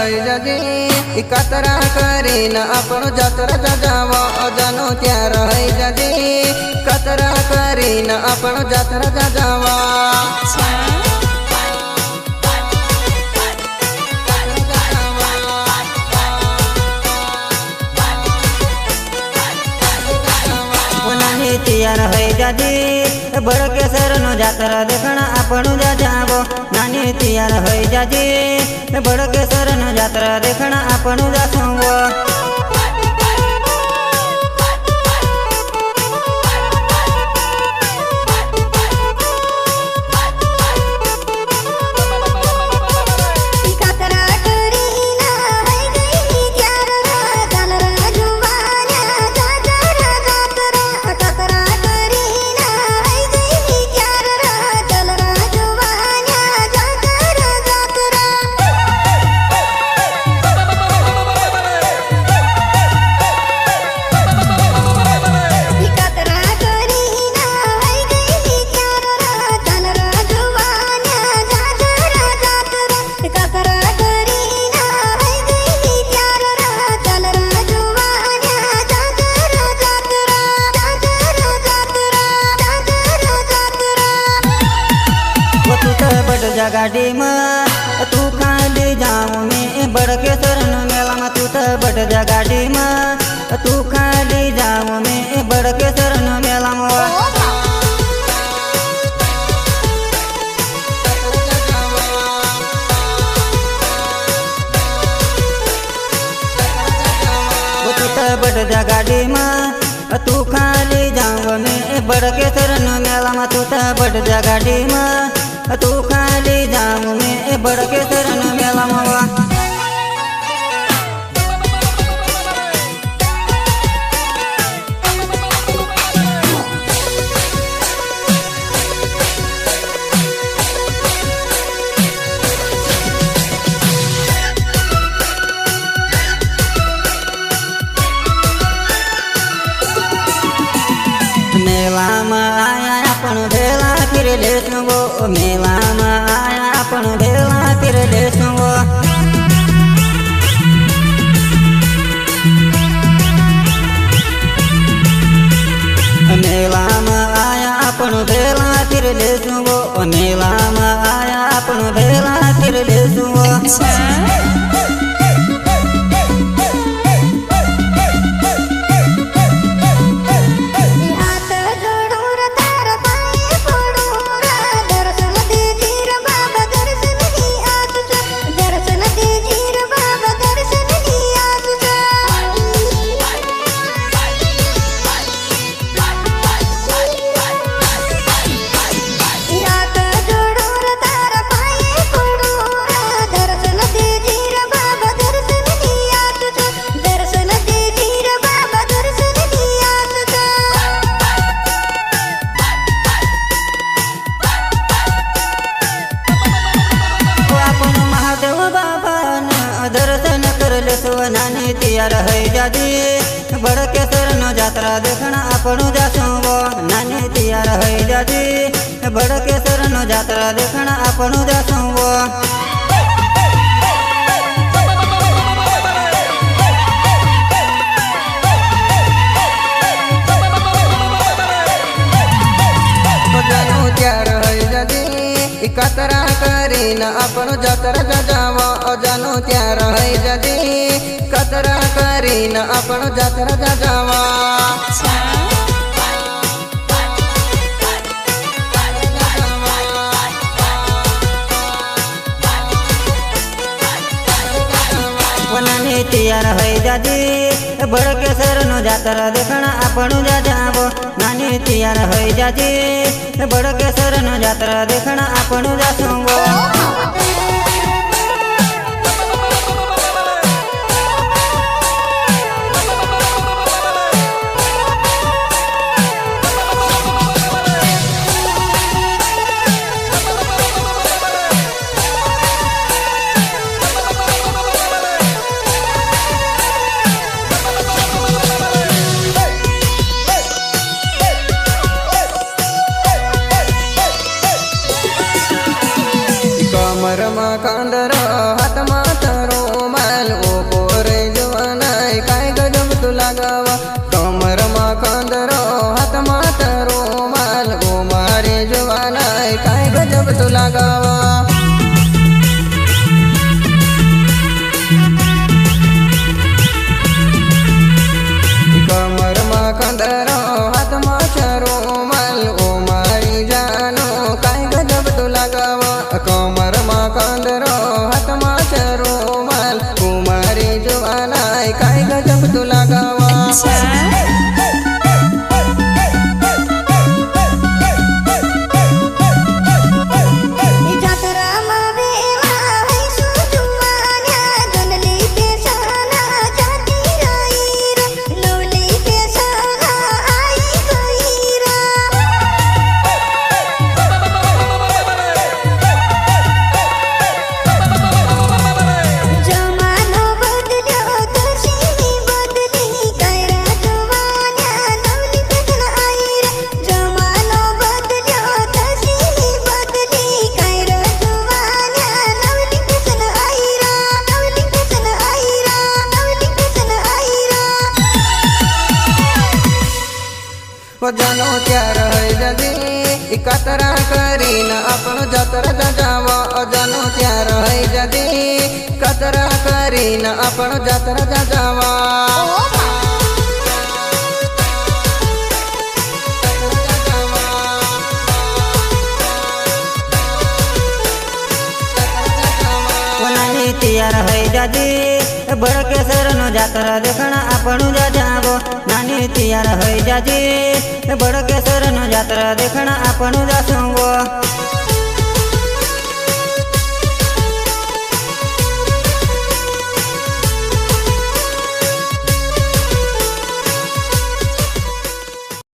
रही जदी कतरा करी न अपनो जतरा जावा जानो त्या रही जदी कतरा करी न अपनो जतरा जावा तैयार है जादी बड़ के सर नो जातरा देखना आपनु जा जाबो नानी तैयार है जादी बड़ के सर नो जातरा देखना आपनु जा सोबो गाड़ी में तू खाली जाऊँ मैं बड़ के शरण मेला में तू तो बट जा गाड़ी में तू खाली जाऊँ मैं बड़ के शरण मेला में तू तो बट जा गाड़ी में तू खाली जाऊँ मैं बड़ के शरण मेला में तू तो बट जा गाड़ी में तू खाली जाऊँ मैं बड़ के शरण मेला मवा मेला में आया अपन भेला फिर ले सुबो मेला में आया अपन भेला फिर ले सुबो मेला में आया अपन भेला फिर ले सुबो मेला में आया अपन भेला फिर ले सुबो दर्शन कर ले नानी तैयार है जादी बड़ के शरण जात्रा देखना अपनु जा सोबो नानी तैयार है जादी बड़ के शरण जात्रा देखना अपनु जा सोबो कतरा करी न अपनो जतरा जावा जानो त्या रही जदी कतरा करी न अपनो जतरा जावा नानी तैयार है जादी बड़ के शरण जातरा देखना अपनु जा जाबो नानी तैयार है जादी बड़ के शरण जातरा देखना अपनु जा सोबो कमर में कांदर हाथ में तरो કતરા કરીને આપણો જાત્રા જાવ અજાનો ત્યાં રહી જતી કતરા કરીને આપણો જાત્રા જાવ તૈયાર હોય જાજી બળકેસર નો જાત્રા દેખણ આપણું જાજાવો નાની તૈયાર હોય જાજી બળકેસર નો જાત્રા દેખણ આપણું જાસવો